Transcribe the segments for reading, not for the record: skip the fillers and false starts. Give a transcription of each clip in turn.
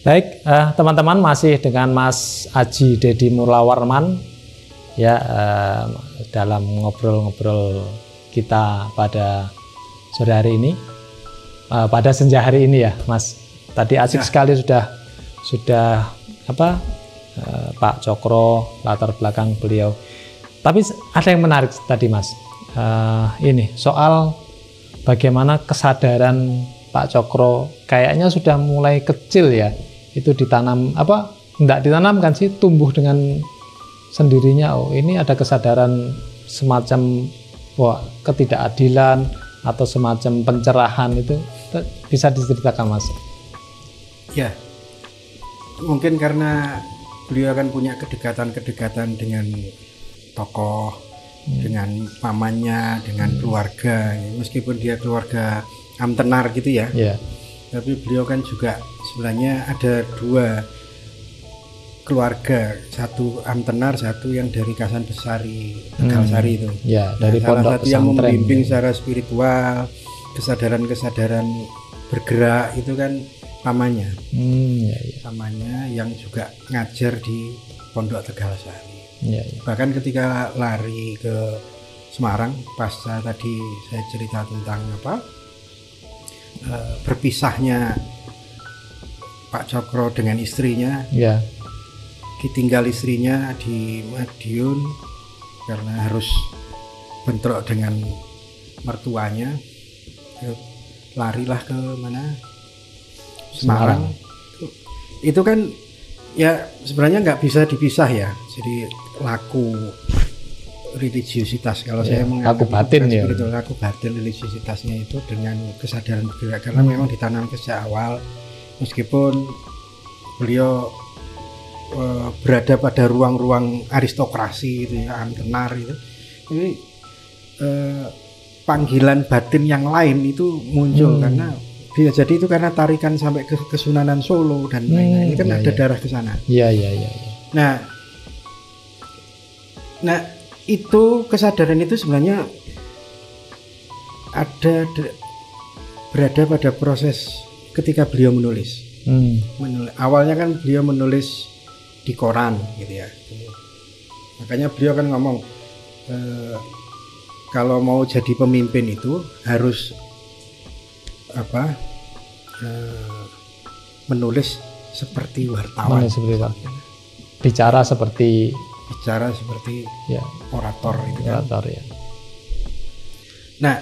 Baik, teman-teman, masih dengan Mas Aji Dedi Mulawarman ya, dalam ngobrol-ngobrol kita pada sore hari ini, pada senja hari ini ya, Mas. Tadi asik sekali sudah Pak Cokro, latar belakang beliau. Tapi ada yang menarik tadi, Mas. Ini soal bagaimana kesadaran Pak Cokro kayaknya sudah mulai kecil ya. Itu ditanam enggak ditanamkan sih, tumbuh dengan sendirinya. Oh, ini ada kesadaran semacam ketidakadilan atau semacam pencerahan, itu bisa diceritakan, Mas? Ya, mungkin karena beliau akan punya kedekatan dengan tokoh, dengan pamannya, dengan keluarga, meskipun dia keluarga Amtenar gitu ya. Yeah. Tapi beliau kan juga sebenarnya ada dua keluarga, satu Amtenar, satu yang dari Kasanbesari, Tegalsari itu. Ya, dari salah satu yang membimbing ya, secara spiritual, kesadaran bergerak itu kan pamannya. Pamannya yang juga ngajar di Pondok Tegalsari. Bahkan ketika lari ke Semarang, pasca tadi saya cerita tentang berpisahnya Pak Cokro dengan istrinya, ditinggal istrinya di Madiun karena harus bentrok dengan mertuanya, larilah ke mana, Semarang. Itu kan ya sebenarnya nggak bisa dipisah ya, jadi laku religiusitas kalau saya mengaku batin ya, laku batin religiusitasnya itu dengan kesadaran bergerak, karena memang ditanam sejak awal, meskipun beliau berada pada ruang-ruang aristokrasi itu ya, Amtenar itu, ini panggilan batin yang lain itu muncul karena bisa jadi itu karena tarikan sampai ke Kesunanan Solo dan lain-lain, ini kan ada darah ke sana. Nah itu kesadaran itu sebenarnya berada pada proses ketika beliau menulis. Awalnya kan beliau menulis di koran gitu ya. Makanya beliau kan ngomong kalau mau jadi pemimpin itu harus menulis seperti wartawan. Bicara seperti orator itu kan. Nah,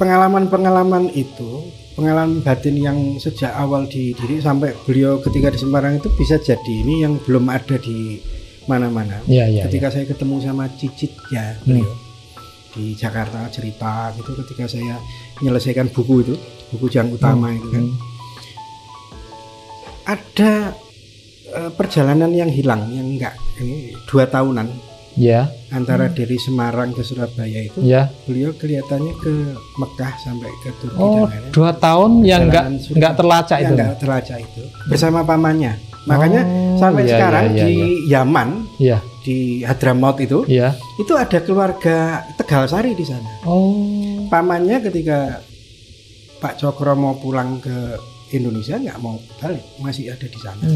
pengalaman itu, pengalaman batin yang sejak awal di diri sampai beliau ketika di Semarang itu bisa jadi ini yang belum ada di mana-mana. Ketika saya ketemu sama Cicit ya beliau di Jakarta cerita gitu, ketika saya menyelesaikan buku Jang Utama itu kan. Ada perjalanan yang hilang, yang enggak, ini 2 tahunan antara dari Semarang ke Surabaya itu, beliau kelihatannya ke Mekah sampai ke Turki dan lain-lain. 2 tahun yang enggak terlacak itu. Enggak terlacak itu bersama pamannya. Makanya sampai sekarang di Yaman, di Hadramaut itu ada keluarga Tegalsari di sana. Pamannya ketika Pak Cokro mau pulang ke Indonesia nggak mau balik, masih ada di sana.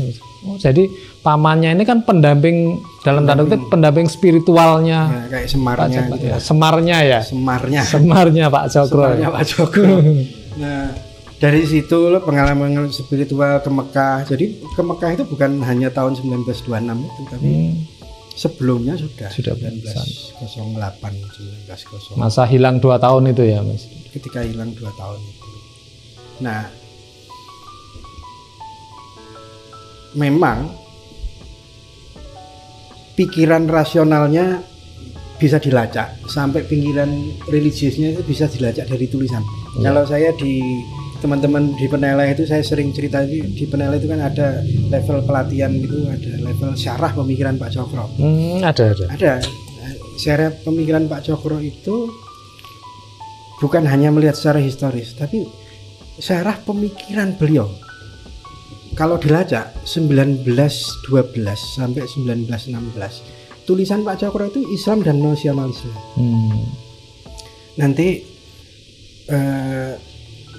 Jadi pamannya ini kan pendamping dalam tanda kutip, pendamping spiritualnya, kayak Semarnya gitu ya. Semarnya Pak Cokro. Nah, dari situ pengalaman spiritual ke Mekah. Jadi ke Mekah itu bukan hanya tahun 1926 itu, tapi sebelumnya sudah 1908, 1908. Masa hilang 2 tahun itu ya, Mas? Ketika hilang 2 tahun itu. Nah, memang pikiran rasionalnya bisa dilacak, sampai pikiran religiusnya itu bisa dilacak dari tulisan. Kalau saya di teman-teman di Peneleh itu, saya sering cerita di Peneleh itu kan ada level pelatihan gitu, ada level syarah pemikiran Pak Cokro. Ada syarah pemikiran Pak Cokro itu bukan hanya melihat secara historis, tapi syarah pemikiran beliau. Kalau dilacak 1912 sampai 1916, tulisan Pak Cokro itu Islam dan nasionalisme. Nanti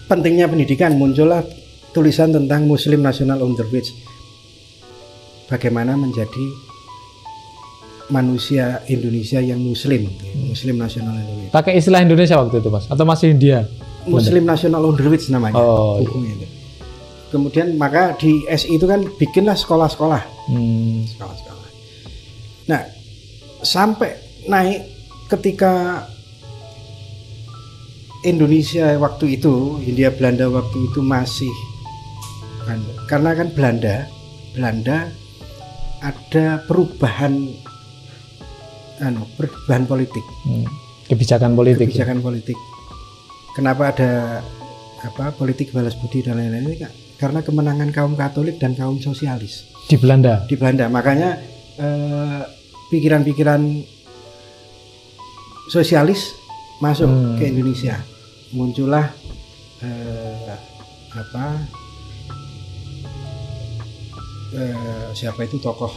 pentingnya pendidikan, muncullah tulisan tentang Muslim National Unterricht, bagaimana menjadi manusia Indonesia yang Muslim, Muslim National Unterricht. Pakai istilah Indonesia waktu itu Mas, atau masih India? Muslim National Unterricht namanya. Oh, iya. Itu. Kemudian maka di SI itu kan bikinlah sekolah-sekolah, sekolah-sekolah. Nah, sampai naik ketika Indonesia waktu itu, Hindia Belanda waktu itu masih, karena kan Belanda ada perubahan politik, kebijakan politik. Kenapa ada politik balas budi dan lain-lain ini? Karena kemenangan kaum Katolik dan kaum sosialis di Belanda. Makanya pikiran-pikiran sosialis masuk ke Indonesia. Muncullah siapa itu tokoh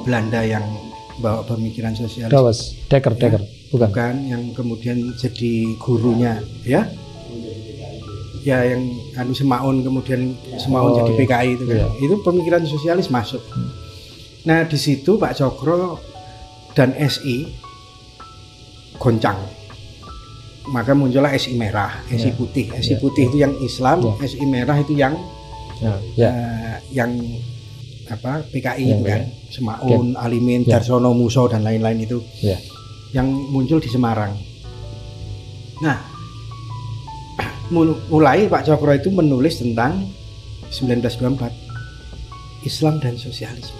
Belanda yang bawa pemikiran sosialis. Dekker, bukan yang kemudian jadi gurunya, ya yang Semaun, kemudian Semaun jadi PKI itu kan. Iya. Itu pemikiran sosialis masuk. Nah, di situ Pak Cokro dan SI goncang. Maka muncullah SI merah, SI putih. SI putih itu yang Islam, SI merah itu yang yang PKI itu kan. Semaun, Alimin, Darsono, Muso dan lain-lain itu. Yang muncul di Semarang. Nah, mulai Pak Cokro itu menulis tentang 1924 Islam dan sosialisme.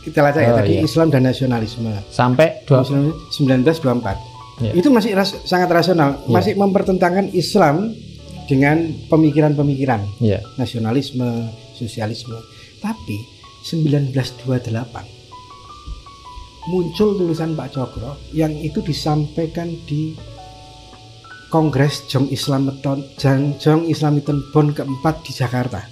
Kita baca tadi Islam dan nasionalisme sampai 1924. Itu masih sangat rasional, masih mempertentangkan Islam dengan pemikiran-pemikiran nasionalisme, sosialisme. Tapi 1928 muncul tulisan Pak Cokro yang itu disampaikan di Kongres Jong Islamiton Bond keempat di Jakarta.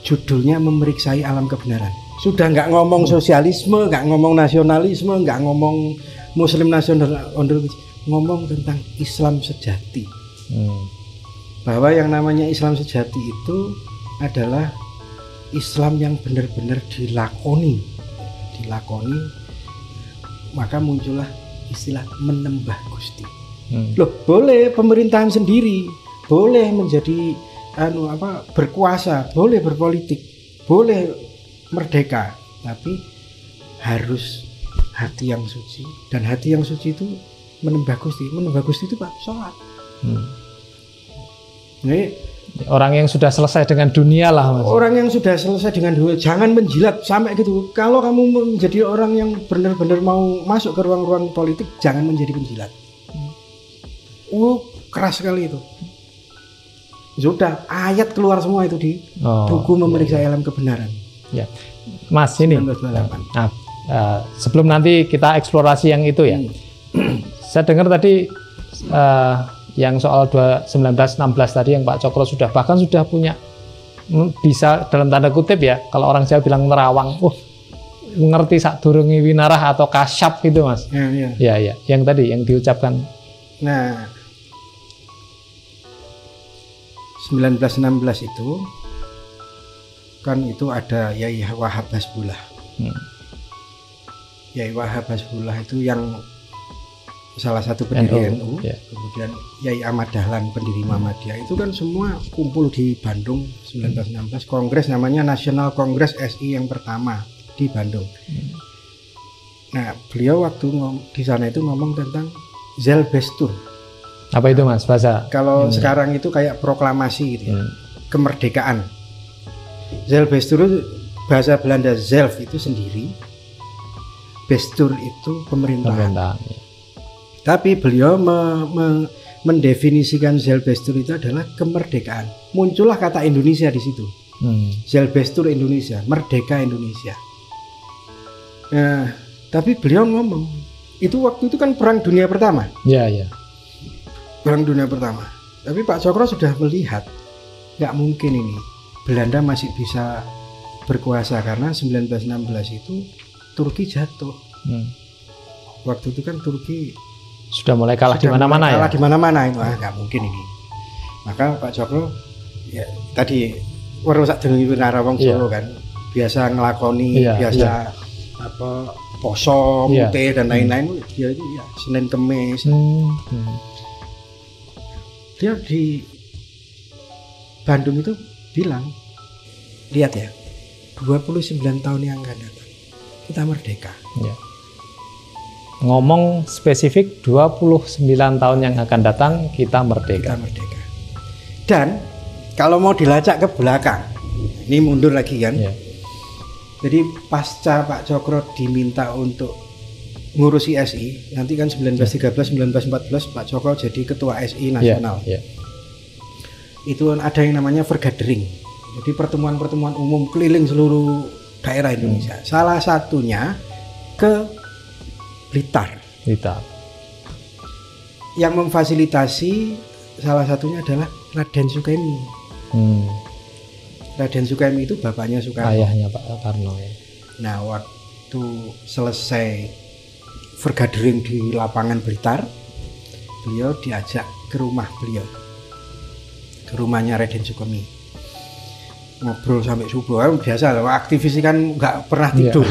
Judulnya Memeriksai Alam Kebenaran. Sudah nggak ngomong sosialisme, nggak ngomong nasionalisme, nggak ngomong Muslim National Unterricht, ngomong tentang Islam sejati. Bahwa yang namanya Islam sejati itu adalah Islam yang benar-benar dilakoni. Maka muncullah istilah menembah Gusti. Loh, boleh pemerintahan sendiri, boleh menjadi berkuasa, boleh berpolitik, boleh merdeka, tapi harus hati yang suci. Dan hati yang suci itu menembah Gusti. Menembah Gusti itu Pak sholat. Ini orang yang sudah selesai dengan dunia lah Mas. Orang yang sudah selesai dengan dunia, jangan menjilat sampai gitu. Kalau kamu menjadi orang yang benar-benar mau masuk ke ruang-ruang politik, jangan menjadi penjilat. Keras sekali itu. Sudah ayat keluar semua itu di buku Memeriksa Alam Kebenaran. Ya, Mas ini. Sebelum nanti kita eksplorasi yang itu ya. Saya dengar tadi yang soal 1916 tadi yang Pak Cokro bahkan sudah punya, bisa dalam tanda kutip ya, kalau orang Jawa bilang nerawang, ngerti sadurunge winarah atau kasyaf gitu Mas. Ya, yang tadi yang diucapkan. Nah, 1916 itu kan itu ada Yai Wahab Hasbullah. Yai Wahab Hasbullah itu yang salah satu pendiri NU, kemudian Yai Ahmad Dahlan pendiri Muhammadiyah, itu kan semua kumpul di Bandung 1916, kongres namanya National Congress SI yang pertama di Bandung. Nah, beliau waktu di sana itu ngomong tentang Zelbestur. Apa itu Mas bahasa? Kalau sekarang itu kayak proklamasi gitu ya, kemerdekaan. Zelbestur itu bahasa Belanda, zelf itu sendiri, bestur itu pemerintahan. Tapi beliau mendefinisikan Zelbestur itu adalah kemerdekaan. Muncullah kata Indonesia di situ. Zelbestur Indonesia, merdeka Indonesia. Nah, tapi beliau ngomong, itu waktu itu kan Perang Dunia Pertama. Iya. Perang Dunia Pertama. Tapi Pak Cokro sudah melihat, nggak mungkin ini Belanda masih bisa berkuasa karena 1916 itu Turki jatuh. Waktu itu kan Turki sudah mulai kalah di mana-mana ya. Kalah di mana-mana itu, nggak mungkin ini. Maka Pak Cokro ya tadi weruh sadurunge winara wong Solo kan biasa ngelakoni biasa apa poso, mute dan lain-lain dia itu ya Senin Kemis. Dia di Bandung itu bilang, lihat ya, 29 tahun yang akan datang kita merdeka. Ya. Ngomong spesifik 29 tahun yang akan datang kita merdeka. Kita merdeka. Dan kalau mau dilacak ke belakang, ini mundur lagi kan. Ya. Jadi pasca Pak Cokro diminta untuk ngurusi SI, nanti kan 1913-1914 Pak Cokro jadi ketua SI nasional. Ya. Itu ada yang namanya Vergadering. Jadi pertemuan-pertemuan umum keliling seluruh daerah Indonesia. Salah satunya ke Blitar. Yang memfasilitasi salah satunya adalah Raden Sukaimi. Raden Sukaimi itu bapaknya Soekarno. Ayahnya Pak Karno ya. Nah, waktu selesai Vergadering di lapangan Blitar, beliau diajak ke rumah beliau, ke rumahnya Raden Sukaimi. Ngobrol sampai subuh, biasa lah. Aktivis kan nggak pernah tidur.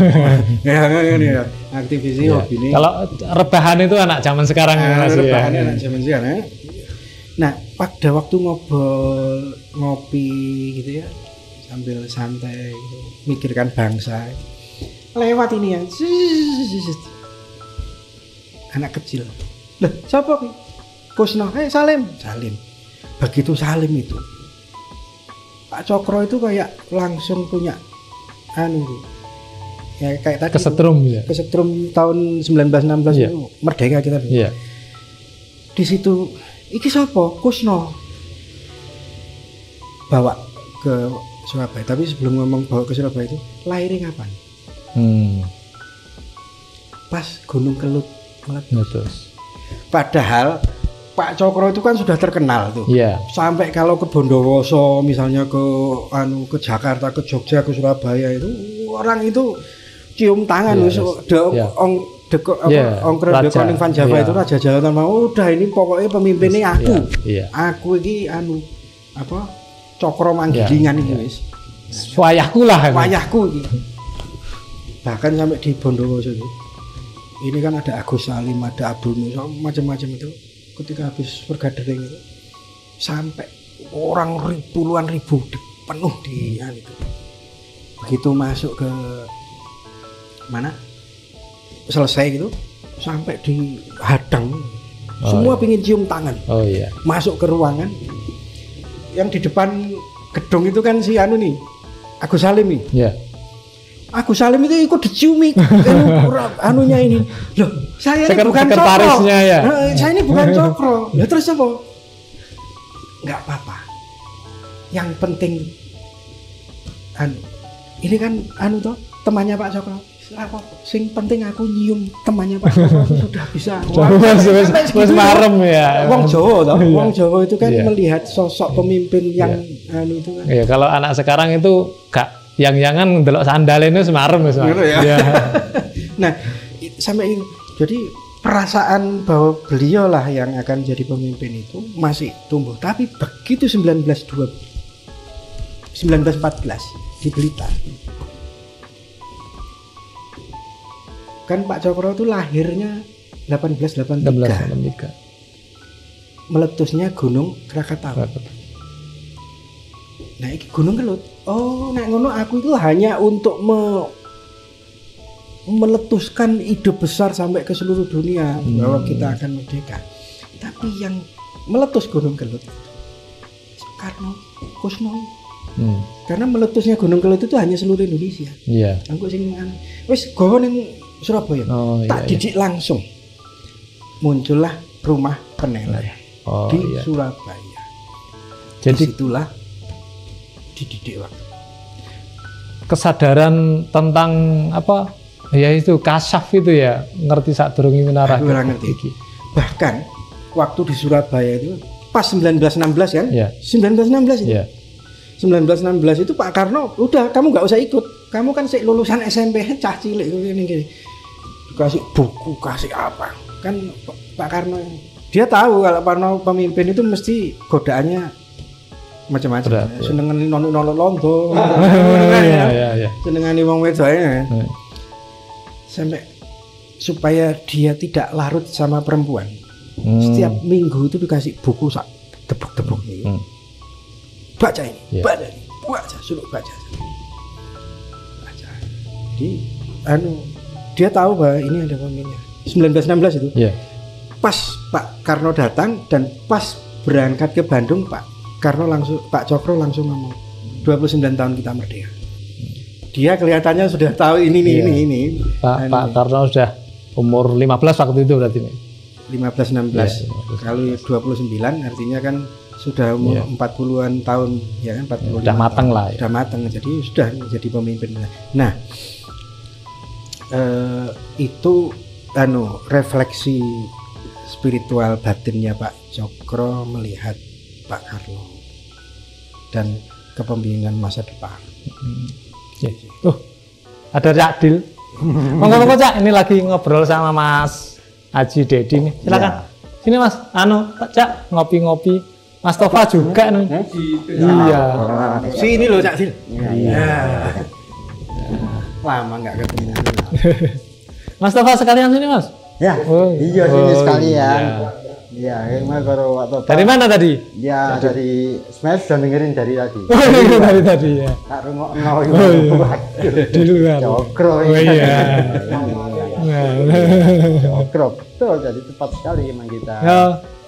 Ya. Aktivis hobi ini. Kalau rebahan itu anak zaman sekarang rebahan anak zaman sekarang. Nah, pada waktu ngopi gitu ya, sambil santai, gitu, mikirkan bangsa. Lewat ini ya, anak kecil. Lah, siapa? Kusno, Salim. Begitu Salim itu, Pak Cokro itu kayak langsung punya ya kayak tadi kesetrum tahun 1916 itu merdeka kita. Di situ iki sapa? Kusno. Bawa ke Surabaya. Tapi sebelum ngomong bawa ke Surabaya itu lahirnya kapan? Pas Gunung Kelut meletus. Padahal Pak Cokro itu kan sudah terkenal tuh. Sampai kalau ke Bondowoso misalnya ke Jakarta, ke Jogja, ke Surabaya itu orang itu cium tangan ongkron Van Java itu Raja Jalatan mau udah ini pokoknya pemimpinnya aku. Aku ini Cokro Manggilingan ini wis. Wayahku lah. Wayahku ini. Bahkan sampai di Bondowoso itu. Ini kan ada Agus Salim, ada Abdul Musa, macam-macam itu. Ketika habis Vergadering itu sampai orang puluhan ribu penuh di itu. Begitu masuk ke mana selesai gitu sampai dihadang semua pingin cium tangan. Masuk ke ruangan yang di depan gedung itu kan si nih Agus Salim nih. Agus Salim itu ikut diciumi anunya ini. Loh, saya ini bukan Cokro. Saya ini bukan Cokro. Lah terus apa? Enggak apa-apa. Yang penting ini kan toh temannya Pak Cokro. Apa? Sing penting aku nyium temannya Pak Cokro sudah bisa. Wes marem ya. Wong Jawa toh. Wong Jawa itu kan melihat sosok pemimpin yang itu kan. Iya, kalau anak sekarang itu gak yang-yangan ndelok sandal ini semarem ya. Nah, sampai ini jadi perasaan bahwa beliau lah yang akan jadi pemimpin itu masih tumbuh. Tapi begitu 1914 di Blitar, kan Pak Cokro itu lahirnya 1883. Meletusnya Gunung Krakatau. Nah, ini Gunung Kelut. Oh, nek ngono aku itu hanya untuk meletuskan ide besar sampai ke seluruh dunia bahwa kita akan merdeka. Tapi yang meletus Gunung Kelut Soekarno, Kusno. Karena meletusnya Gunung Kelut itu hanya seluruh Indonesia. Aku sing wis gowo ning Surabaya. Didik langsung. Muncullah rumah peneleh di Surabaya. Jadi itulah dididik waktu. Kesadaran tentang apa ya itu kasaf itu ya ngerti saat durungi menara ngerti. Bahkan waktu di Surabaya itu pas 1916 kan 1916 itu 1916 itu Pak Karno udah kamu nggak usah ikut, kamu kan lulusan SMP cah cilik ini kasih buku kasih apa kan Pak Karno dia tahu kalau Karno pemimpin itu mesti godaannya macam-macam. Berat, ya. Senengane nonton londo. Iya. Senengane wong wedok ae. Sampai supaya dia tidak larut sama perempuan. Setiap minggu itu dikasih buku sak tebuk-tebuk nih. Baca ini, baca, suruh baca. Jadi dia tahu bahwa ini ada pemimpinnya. 1916 itu. Yeah. Pas Pak Karno datang dan pas berangkat ke Bandung Pak Cokro langsung ngomong 29 tahun kita merdeka. Dia kelihatannya sudah tahu ini. Pak Karno sudah umur 15 waktu itu berarti. 15-16. Kalau 29 artinya kan sudah umur 40-an tahun ya kan, 40. Sudah matang lah. Sudah matang, jadi sudah menjadi pemimpin. Nah, itu refleksi spiritual batinnya Pak Cokro melihat Pak Karno dan kepemimpinan masa depan. Ada Cak Dil. Monggo Cak, ini lagi ngobrol sama Mas Haji Dedi nih. Silakan. Ya. Sini Mas, Pak Cak ngopi-ngopi. Mas Tova juga nih. Iya. Sini loh Cak Dil. Iya. Lama nggak ketemu. Mas Tova sekalian sini Mas. Ya. Iya sini sekalian. Iya, emang kalau waktu dari mana tadi? Ya dari Smash sudah dengerin dari tadi. Dari tadi ya. Tak rungokno di luar. Cokro. Oh iya. Cokro betul, jadi tepat sekali emang kita.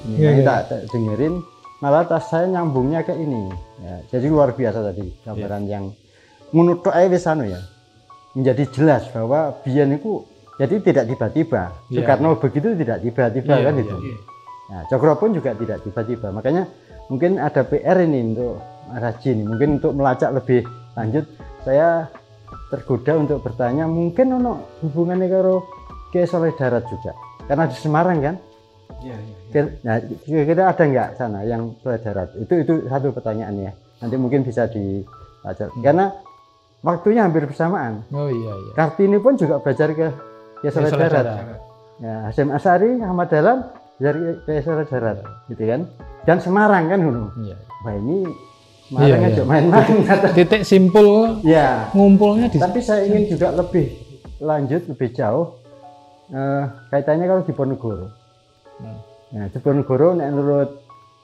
Kita dengerin, malah saya nyambungnya ke ini. Ya, jadi luar biasa tadi gambaran yang menurut wis ya. Menjadi jelas bahwa biyen itu jadi tidak tiba-tiba. Soekarno begitu tidak tiba-tiba kan itu. Nah, Cokro pun juga tidak tiba-tiba. Makanya mungkin ada PR ini untuk Mas Haji ini. Mungkin untuk melacak lebih lanjut, saya tergoda untuk bertanya mungkin ono hubungannya karo Kiai Soleh Darat juga. Karena di Semarang kan. Nah, kira-kira ada nggak sana yang Soleh Darat? Itu satu pertanyaannya. Nanti mungkin bisa dilacak. Karena waktunya hampir bersamaan. Kartini pun juga belajar ke Kiai Soleh Darat. Ya, Hasyim Asy'ari, Ahmad Dahlan dari Kiai Soleh Darat, gitu kan? Dan Semarang kan dulu. Wah ini Semarang aja main-main. Titik simpul. Ngumpulnya di. Tapi saya ingin juga lebih lanjut, lebih jauh. Kaitannya kalau di Ponorogo. Nah, di Ponorogo,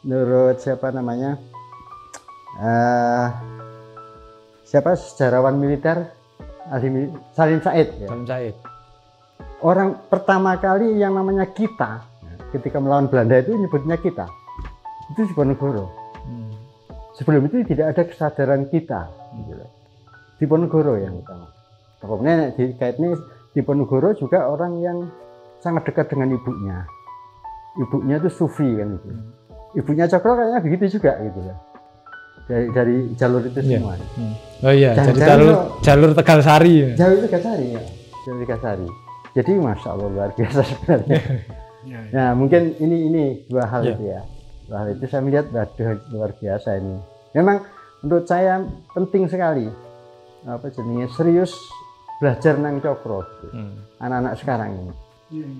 menurut siapa namanya? Siapa sejarawan militer? Salim Said. Salim Said. Orang pertama kali yang namanya kita ketika melawan Belanda itu nyebutnya kita. Itu di Ponorogo. Sebelum itu tidak ada kesadaran kita. Di Ponorogo yang utama. Kemudian dikaitnya di Ponorogo juga orang yang sangat dekat dengan ibunya. Ibunya itu sufi kan itu. Ibunya Cokro kayaknya begitu juga gitu lah. Dari jalur itu semua. Oh iya, jadi jalur Tegalsari. Jalur Tegalsari ya. Jalur Tegalsari. Jadi masya Allah luar biasa sebenarnya. Nah mungkin ini dua hal itu ya. Dua hal itu saya melihat luar biasa ini. Memang menurut saya penting sekali serius belajar nang Cokro. Anak-anak sekarang ini.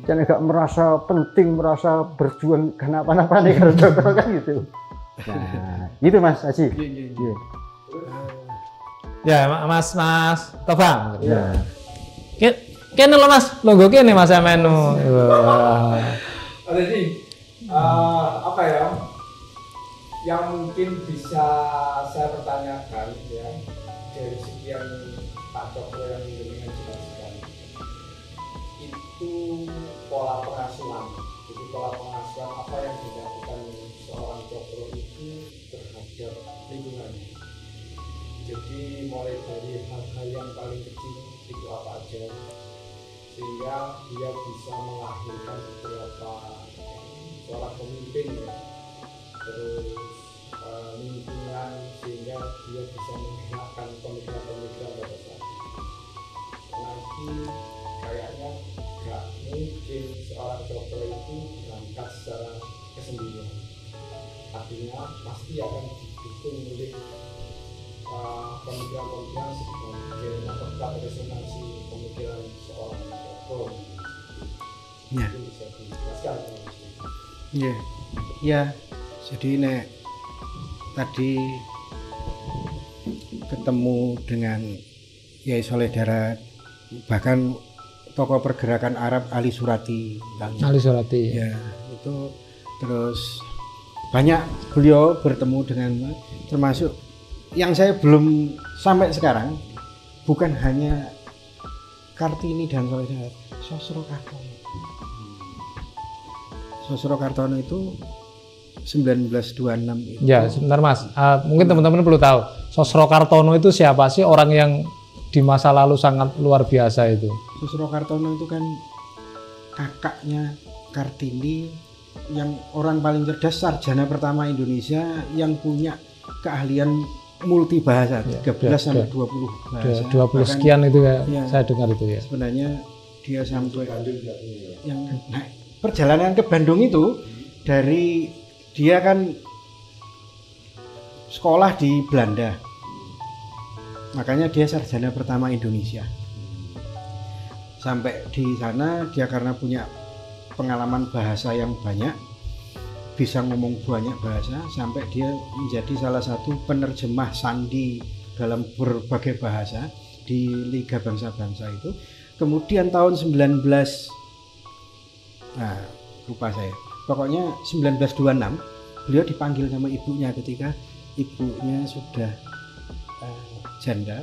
Jangan agak merasa penting, merasa berjuang kenapa-napa nih kalau Cokro kan gitu. Nah, gitu Mas Haji. Ya, Mas Tova. Ya. Kene lho Mas, logo kene Mas menu. Jadi apa ya? Yang mungkin bisa saya pertanyakan ya dari sekian Pak Cokro yang dengan jelaskan itu pola pengasuhan. Jadi pola pengasuhan apa yang dilakukan seorang Cokro itu terhadap lingkungannya. Jadi mulai dari hal-hal yang paling kecil itu apa aja, sehingga dia bisa melahirkan beberapa seorang pemimpin ya. Terus lingkungan sehingga dia bisa menggerakkan pemikiran-pemikiran pada saat itu. Nanti kayaknya gak mungkin seorang Cokro itu berangkat secara kesendirian. Artinya pasti akan didukung oleh pemikiran-pemikiran sebagai memperkuat resonansi pemikiran seorang Cokro. Itu bisa dijelaskan. Ya, jadi tadi ketemu dengan Yai Soleh Darat, bahkan tokoh pergerakan Arab Ali Surati. Ali Surati. Ya, itu terus banyak beliau bertemu dengan, termasuk yang saya belum sampai sekarang bukan hanya Kartini dan Soleh Darat, Sosro Kartono. Sosro Kartono itu 1926 itu. Ya, sebentar Mas. Mungkin teman-teman perlu tahu, Sosro Kartono itu siapa sih, orang yang di masa lalu sangat luar biasa itu? Sosro Kartono itu kan kakaknya Kartini, yang orang paling cerdas, sarjana pertama Indonesia yang punya keahlian multi bahasa, 13 sampai 20 bahasa. 20 bahkan sekian itu ya, saya dengar itu ya. Sebenarnya dia sampai yang perjalanan ke Bandung itu dari dia kan sekolah di Belanda, makanya dia sarjana pertama Indonesia. Sampai di sana dia karena punya pengalaman bahasa yang banyak, bisa ngomong banyak bahasa, sampai dia menjadi salah satu penerjemah sandi dalam berbagai bahasa di Liga Bangsa-Bangsa itu. Kemudian tahun lupa saya, pokoknya 1926 beliau dipanggil sama ibunya ketika ibunya sudah janda,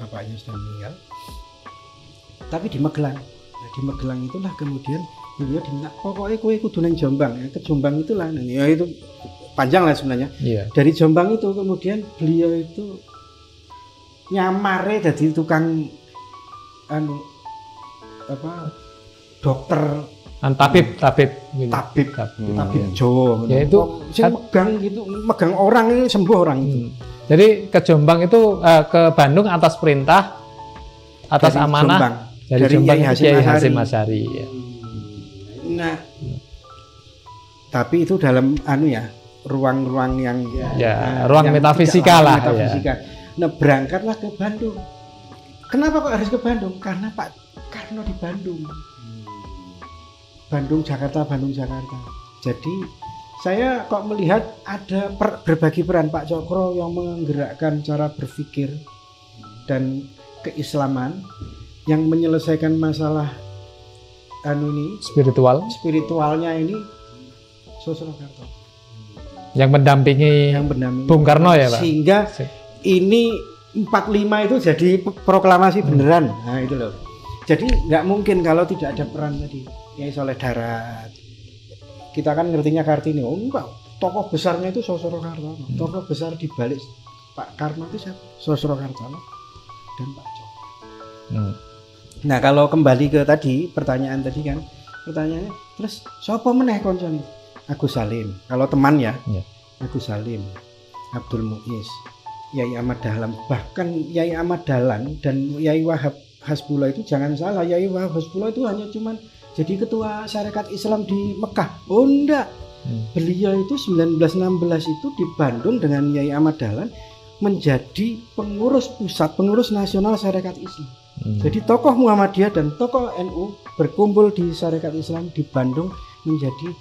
bapaknya sudah meninggal, tapi di Magelang. Nah, di Magelang itulah kemudian beliau diminta, pokoknya kowe kudu nang Jombang, ya, ke Jombang itulah. Nah, ya itu panjang lah sebenarnya. Dari Jombang itu kemudian beliau itu nyamare jadi tukang dokter, tabib Jawa. Ya itu megang orang ini, sembuh orang itu. Jadi ke Jombang itu ke Bandung atas perintah, atas amanah dari Jombang Kiai Hasyim Asy'ari. Ya. Nah, tapi itu dalam ruang-ruang yang ruang metafisika lah. Metafisika. Nah, berangkatlah ke Bandung. Kenapa kok harus ke Bandung? Karena Pak Karno di Bandung. Bandung Jakarta. Jadi saya kok melihat ada berbagi peran Pak Cokro yang menggerakkan cara berpikir dan keislaman yang menyelesaikan masalah spiritualnya ini Sosro Kartono yang mendampingi Bung Karno ya Pak. Sehingga ini 45 itu jadi proklamasi beneran. Nah itu loh. Jadi nggak mungkin kalau tidak ada peran tadi Yai Soleh Darat. Kita kan ngertinya Kartini, enggak, tokoh besarnya itu Sosro Kartono. Tokoh besar di balik Pak Karno itu siapa? Sosro Kartono dan Pak Cokro. Nah kalau kembali ke tadi pertanyaannya, terus siapa meneh koncone? Agus Salim. Kalau teman ya. Agus Salim, Abdul Muiz, Yai Ahmad Dahlan. Bahkan Yai Ahmad Dahlan dan Yai Wahab Hasbullah itu jangan salah, Yai Wahab Hasbullah itu hanya cuman jadi ketua Syarikat Islam di Mekah. Oh enggak. Beliau itu 1916 itu di Bandung dengan Yai Ahmad Dahlan menjadi pengurus pusat, pengurus nasional Syarikat Islam. Jadi tokoh Muhammadiyah dan tokoh NU berkumpul di Syarikat Islam di Bandung menjadi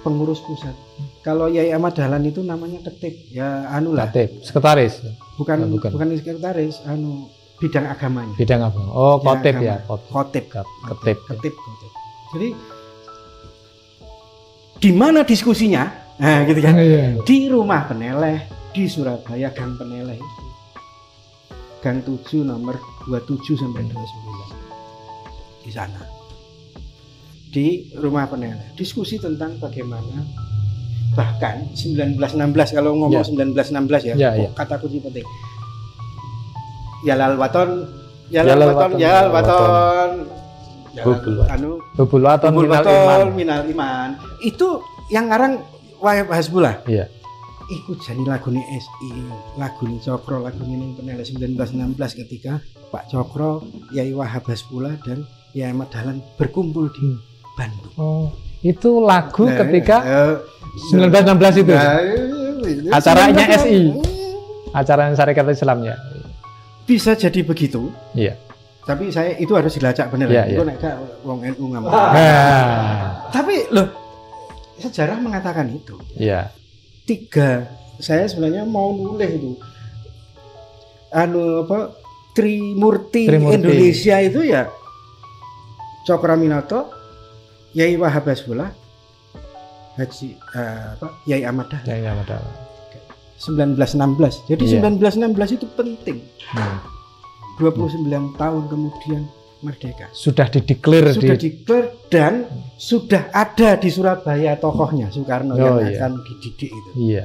pengurus pusat. Kalau Yai Ahmad Dahlan itu namanya ketip, ya Ketip, sekretaris. Bukan sekretaris, bidang agamanya. Bidang agama. Oh, kotip ya. Kotip. Ketip. Jadi di mana diskusinya? Nah, gitu kan. Di Rumah Peneleh di Surabaya, Gang Peneleh itu. Gang 7 nomor 27 sampai 29. Di sana. Di Rumah Peneleh. Diskusi tentang bagaimana bahkan 1916, kalau ngomong 1916 ya. Kata kunci penting. Yalal waton Hubul waton minal iman. Itu yang ngarang Wahab Hasbullah. Iya. Iku jani lagune SI, lagune Cokro, lagune ning Peneleh 1916 ketika Pak Cokro, Yai Wahab Hasbullah dan Yai Ahmad Dahlan berkumpul di Bandung. Oh, itu lagu ketika 1916 itu. Acaranya SI. Acara Syarikat Islam ya. Bisa jadi begitu. Iya. Tapi saya itu harus dilacak bener. Itu nek gak wong NU ngomong. Tapi loh, sejarah mengatakan itu. Iya. tiga, saya sebenarnya mau nulis itu Trimurti Indonesia itu ya Cokroaminoto, Yai Wahab Hasbullah, Yai Ahmad Dahlan. 1916. Jadi 1916 itu penting. 29 tahun kemudian merdeka. Sudah dideklar dan sudah ada di Surabaya tokohnya Soekarno yang akan dididik itu. Iya.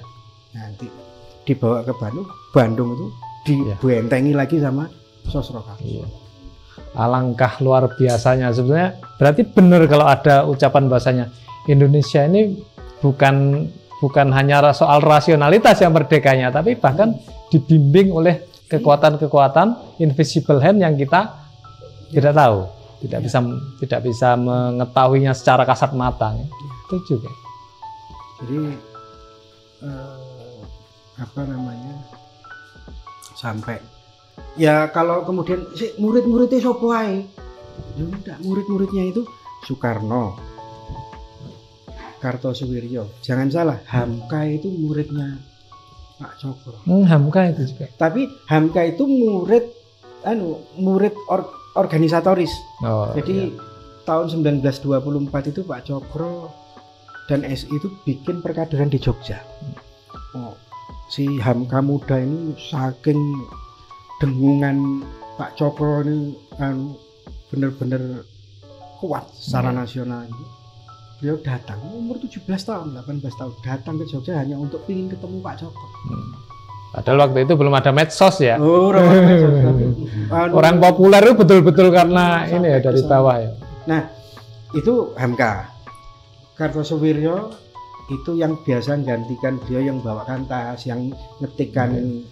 Nanti dibawa ke Bandung itu dibentengi lagi sama Sosroka. Iya. Alangkah luar biasanya sebenarnya. Berarti benar kalau ada ucapan bahasanya Indonesia ini bukan hanya soal rasionalitas yang merdekanya, tapi bahkan dibimbing oleh kekuatan-kekuatan invisible hand yang kita tidak tahu, tidak bisa mengetahuinya secara kasat mata. Itu juga. Jadi sampai ya kalau kemudian murid-muridnya sopo ae, ya enggak, murid-muridnya itu Soekarno, Kartosuwiryo. Jangan salah, Hamka itu muridnya Pak Cokro. Hamka itu juga. Tapi Hamka itu murid organisatoris. Jadi tahun 1924 itu Pak Cokro dan SI itu bikin perkaderan di Jogja. Si Hamka muda ini saking dengungan Pak Cokro ini bener-bener kuat secara nasional. Beliau datang umur 17 tahun, 18 tahun datang ke Jogja hanya untuk ingin ketemu Pak Cokro. Padahal waktu itu belum ada medsos ya. Orang populer itu betul-betul karena ini ya dari bawah ya. Nah, itu Hamka. Kartosuwiryo itu yang biasa gantikan beliau, yang bawakan tas, yang ngetikkan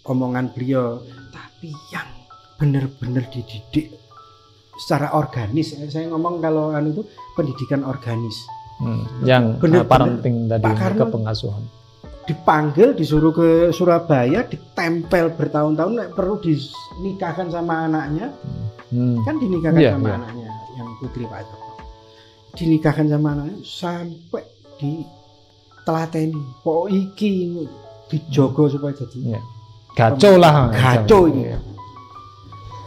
omongan beliau, tapi yang benar-benar dididik secara organis. Saya ngomong kalau itu pendidikan organis. Yang parenting tadi, kepengasuhan. Dipanggil, disuruh ke Surabaya, ditempel bertahun-tahun, perlu dinikahkan sama anaknya. Kan dinikahkan sama anaknya yang putri Pak Cokro. Dinikahkan sama anaknya sampai ditelateni. Kok iki dijogo supaya jadi gaco ini.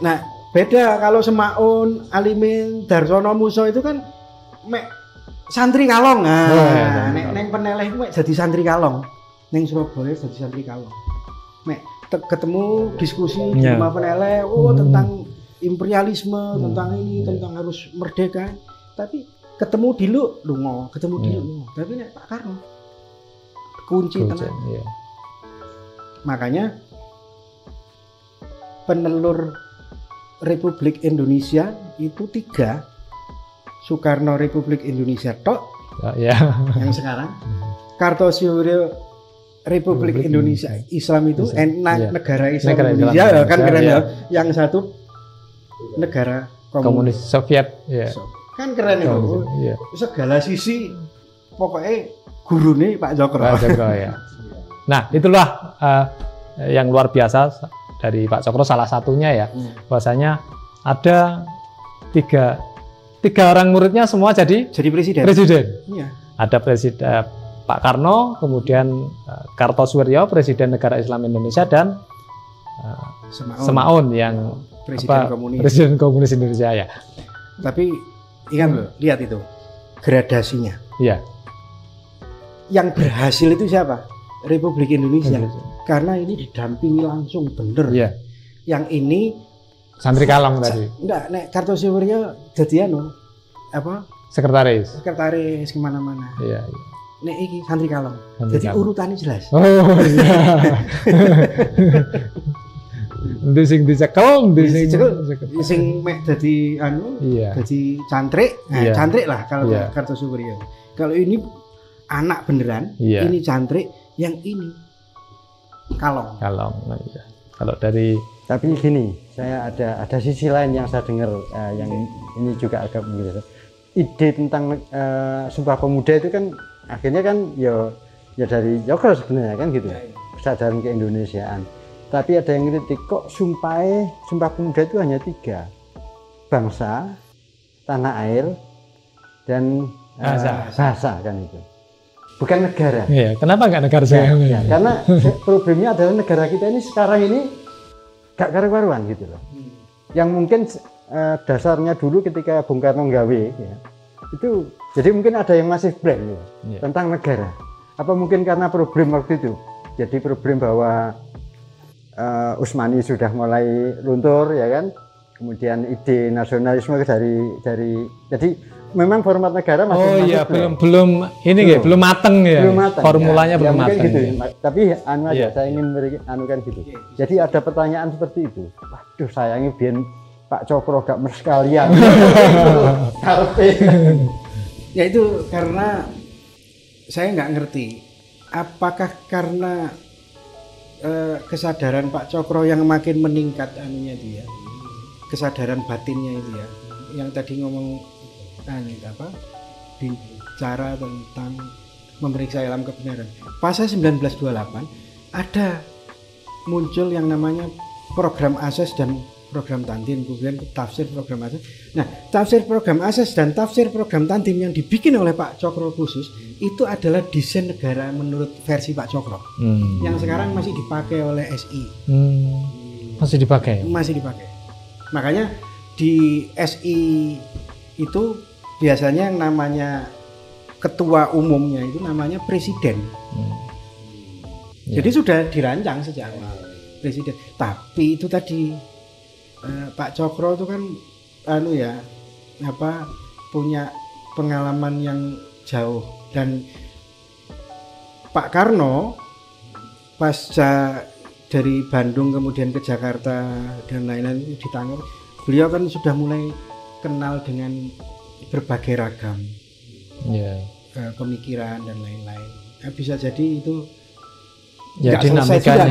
Nah, beda kalau Semaun, Alimin, Darsono Muso itu kan santri kalong. Neng Peneleh itu jadi santri kalong. Neng Surabaya jadi santri kalong. Ketemu diskusi di rumah Peneleh, tentang imperialisme, tentang ini, tentang harus merdeka. Tapi ketemu dulu lungo, Tapi nek Pak Karno kunci tenang. Makanya penelur Republik Indonesia itu 3. Soekarno Republik Indonesia tok, yang sekarang. Kartosuwiryo Republik Indonesia Islam itu negara Islam Indonesia kan keren ya. Yang satu negara komunis Soviet. Kan keren itu. Segala sisi pokoknya gurune Pak Cokro. Nah, itulah yang luar biasa dari Pak Cokro, salah satunya ya. Bahwasanya ada tiga orang muridnya semua jadi presiden. Iya. Ada presiden Pak Karno, kemudian Kartosuwiryo, presiden negara Islam Indonesia, dan Semaun yang presiden komunis Indonesia ya. Tapi ingat loh, lihat itu gradasinya. Iya. Yang berhasil itu siapa? Republik Indonesia. Karena ini didampingi langsung, bener. Iya. Yang ini santri kalong tadi. Enggak, nek Kartosuwiryo jadi sekretaris kemana-mana. Iya. Nek iki santri kalong. Jadi urutannya jelas. Oh iya. Ndi sing dicekel, sing mek dadi dadi cantrik. Nah, cantrik lah kalau Kartosuwiryo. Kalau ini anak beneran, ini cantrik, yang ini kalong. Iya. Kalau dari tapi gini, saya ada sisi lain yang saya dengar yang ini juga agak begitu. Ide tentang Sumpah Pemuda itu kan akhirnya kan ya dari Cokro sebenarnya kan gitu. Kesadaran keindonesiaan. Tapi ada yang kritik, kok Sumpah Pemuda itu hanya 3. Bangsa, tanah air, dan bahasa kan itu. bukan negara. Iya, kenapa nggak negara saya? Ya, karena problemnya adalah negara kita ini sekarang ini gak karu-karuan gitu loh. Yang mungkin dasarnya dulu ketika Bung Karno nggawe ya, itu jadi mungkin ada yang masih blank ya, tentang negara. Apa mungkin karena problem waktu itu? Jadi problem bahwa Utsmani sudah mulai luntur ya kan. Kemudian ide nasionalisme dari jadi memang format negara masih belum ini belum mateng ya. Belum mateng, formulanya belum mateng. Gitu. Tapi saya ingin anukan gitu. Jadi ada pertanyaan seperti itu. Waduh, sayangnya biar Pak Cokro gak sekalian. Ya itu karena saya nggak ngerti apakah karena kesadaran Pak Cokro yang makin meningkat anunya dia, kesadaran batinnya itu ya, yang tadi ngomong bicara tentang memeriksa ilham kebenaran. Pasal 1928 ada muncul yang namanya program ASES dan program Tantim, kemudian tafsir program ASES. Nah, tafsir program ASES dan tafsir program Tantim yang dibikin oleh Pak Cokro khusus itu adalah desain negara menurut versi Pak Cokro. Yang sekarang masih dipakai oleh SI. Masih dipakai? Masih dipakai. Makanya di SI itu biasanya yang namanya ketua umumnya itu namanya presiden. Jadi sudah dirancang sejak awal presiden. Tapi itu tadi Pak Cokro itu kan punya pengalaman yang jauh, dan Pak Karno pasca dari Bandung kemudian ke Jakarta dan lain-lain di Tangerang, beliau kan sudah mulai kenal dengan berbagai ragam pemikiran dan lain-lain. Bisa jadi itu nggak selesai juga,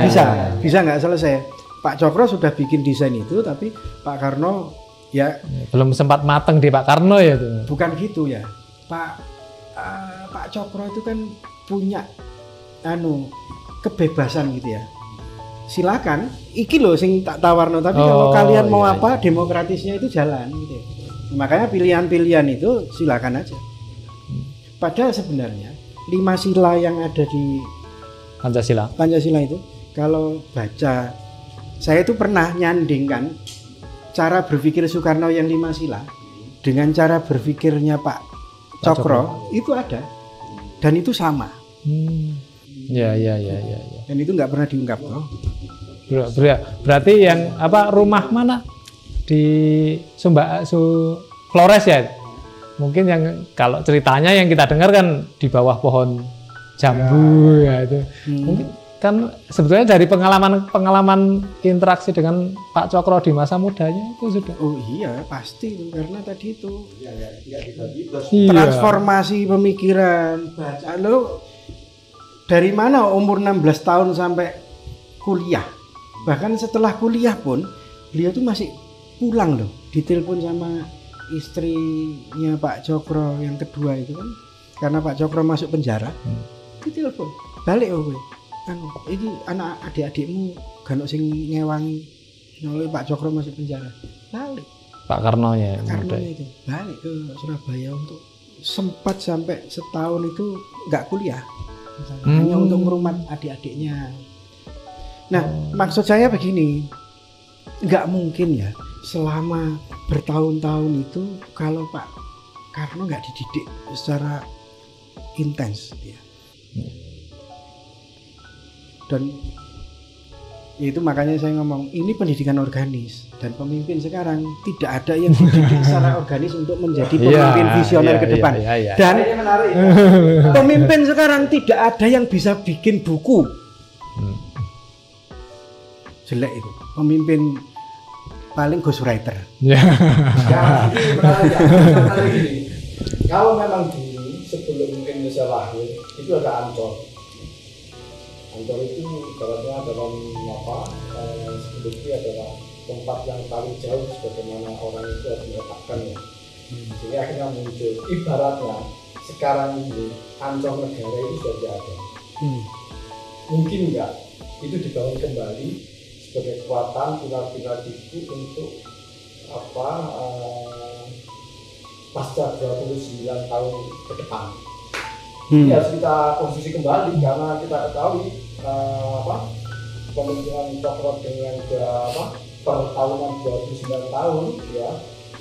bisa nggak selesai. Pak Cokro sudah bikin desain itu, tapi Pak Karno ya belum sempat matang di Pak Karno ya itu. Bukan gitu ya, Pak Cokro itu kan punya kebebasan gitu ya. Silakan, iki loh sing tak tawarno, tapi kalau kalian mau demokratisnya itu jalan gitu ya. Makanya pilihan-pilihan itu silakan aja. Padahal sebenarnya 5 sila yang ada di Pancasila itu, kalau baca, saya itu pernah nyandingkan cara berpikir Soekarno yang 5 sila dengan cara berpikirnya Pak Cokro itu ada, dan itu sama. Ya. Dan itu nggak pernah diungkap toh. Berarti yang rumah mana di Flores ya? Mungkin yang kalau ceritanya yang kita dengar kan di bawah pohon jambu ya itu. Mungkin kan sebetulnya dari pengalaman interaksi dengan Pak Cokro di masa mudanya itu sudah. Oh iya, pasti itu karena tadi itu transformasi pemikiran, bacaan lo dari mana umur 16 tahun sampai kuliah. Bahkan setelah kuliah pun beliau tuh masih pulang loh, ditelepon sama istrinya Pak Cokro yang kedua itu kan, karena Pak Cokro masuk penjara, ditelepon balik ini anak adik-adikmu gak sing ngewangi oleh Pak Cokro masuk penjara, balik Pak Karno ya, itu balik ke Surabaya untuk sempat sampai setahun itu nggak kuliah, hanya untuk merumat adik-adiknya. Nah, maksud saya begini, nggak mungkin ya selama bertahun-tahun itu kalau Pak Karno nggak dididik secara intens ya. Dan itu makanya saya ngomong ini pendidikan organis, dan pemimpin sekarang tidak ada yang dididik secara organis untuk menjadi pemimpin visioner ke depan. Dan pemimpin sekarang tidak ada yang bisa bikin buku. Jelek itu pemimpin, paling ghostwriter. Ini menarik gini. Kalau memang dulu sebelum Indonesia lahir itu ada Ancol. Ancol itu ibaratnya dalam sebelumnya adalah tempat yang paling jauh sebagaimana orang itu harus meletakkan ya. Jadi akhirnya muncul ibaratnya sekarang ini Ancol negara itu sudah ada. Mungkin enggak itu dibangun kembali sebagai kekuatan pilar-pilar itu untuk pasca 29 tahun ke depan. Ini harus kita konsumsi kembali karena kita ketahui pemimpinan Cokro dengan per tahunan 29 tahun ya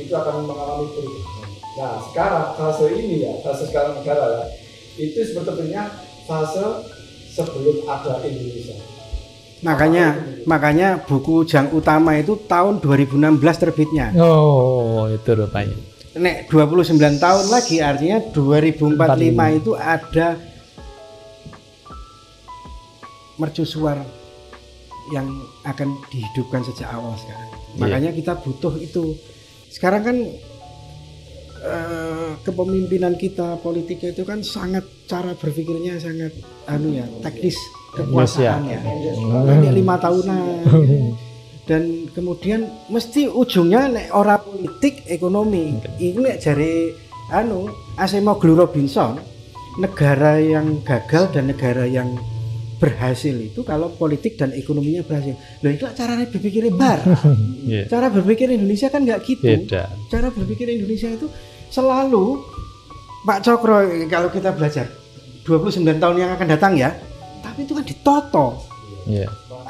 itu akan mengalami perubahan. Nah sekarang fase ini ya, fase sekarang negara ya, itu sebetulnya fase sebelum ada Indonesia. Makanya buku Jang Utama itu tahun 2016 terbitnya. Oh, itu rupanya. Nek 29 tahun lagi artinya 2045 itu ada mercusuar yang akan dihidupkan sejak awal sekarang. Makanya kita butuh itu. Sekarang kan kepemimpinan kita politiknya itu kan sangat cara berpikirnya sangat teknis kekuasaannya. Nanti 5 tahunan. Dan kemudian mesti ujungnya nek ora politik ekonomi. Ini nek jare Acemoglu Robinson, negara yang gagal dan negara yang berhasil itu kalau politik dan ekonominya berhasil. Loh itu caranya berpikir bar. Cara berpikir Indonesia kan nggak gitu. Beda. Cara berpikir Indonesia itu selalu Pak Cokro kalau kita belajar 29 tahun yang akan datang ya, tapi itu kan ditoto.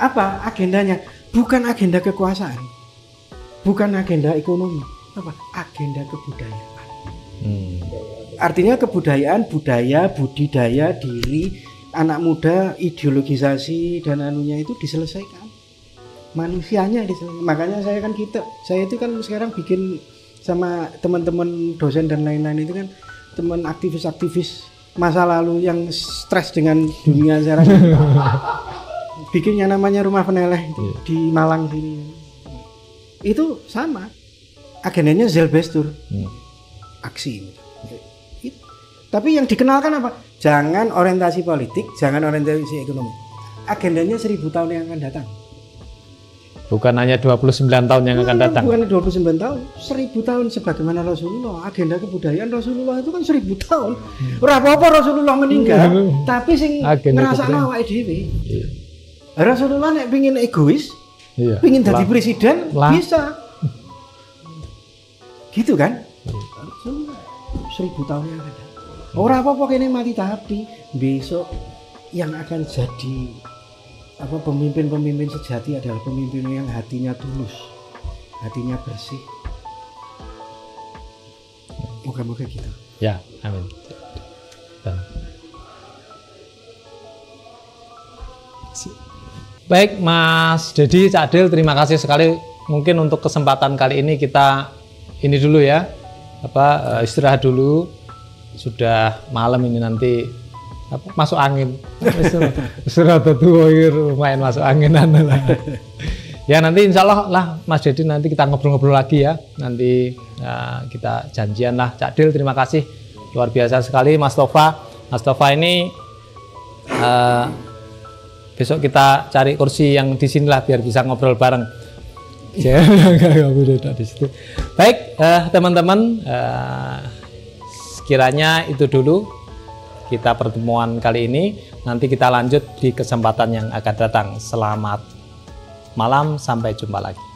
Apa agendanya? Bukan agenda kekuasaan, bukan agenda ekonomi, apa agenda kebudayaan. Artinya kebudayaan, budaya, budidaya diri anak muda, ideologisasi dan anunya itu diselesaikan, manusianya diselesaikan. Makanya saya itu kan sekarang bikin sama teman-teman dosen dan lain-lain itu kan teman aktivis-aktivis masa lalu yang stres dengan dunia sekarang. Bikin yang namanya Rumah Peneleh itu di Malang sini. Itu sama. Agendanya Zelbestur. Aksi. Tapi yang dikenalkan apa? Jangan orientasi politik, jangan orientasi ekonomi. Agendanya 1000 tahun yang akan datang. Bukan hanya 29 tahun yang akan datang. Bukan 29 tahun, 1000 tahun sebagaimana Rasulullah. Agenda kebudayaan Rasulullah itu kan 1000 tahun. Ora apa-apa Rasulullah meninggal, tapi sing ngrasakno awake dhewe. Rasulullah nek pengin egois, pengin jadi presiden bisa, gitu kan? 1000 tahun yang ada. Orang apa-apa kene mati tapi besok yang akan jadi pemimpin-pemimpin sejati adalah pemimpin yang hatinya tulus, hatinya bersih. Moga-moga gitu. Ya, amin. Baik Mas Dedi, Cak Dil, terima kasih sekali. Mungkin untuk kesempatan kali ini kita ini dulu ya, istirahat dulu. Sudah malam ini nanti masuk angin. Istirahat tuh lumayan masuk anginan lah. Ya nanti insya Allah lah Mas Dedi nanti kita ngobrol-ngobrol lagi ya. Nanti kita janjian lah. Cak Dil, terima kasih luar biasa sekali. Mas Tova ini besok kita cari kursi yang di sini lah biar bisa ngobrol bareng. Di situ. Baik teman-teman, sekiranya itu dulu kita pertemuan kali ini. Nanti kita lanjut di kesempatan yang akan datang. Selamat malam, sampai jumpa lagi.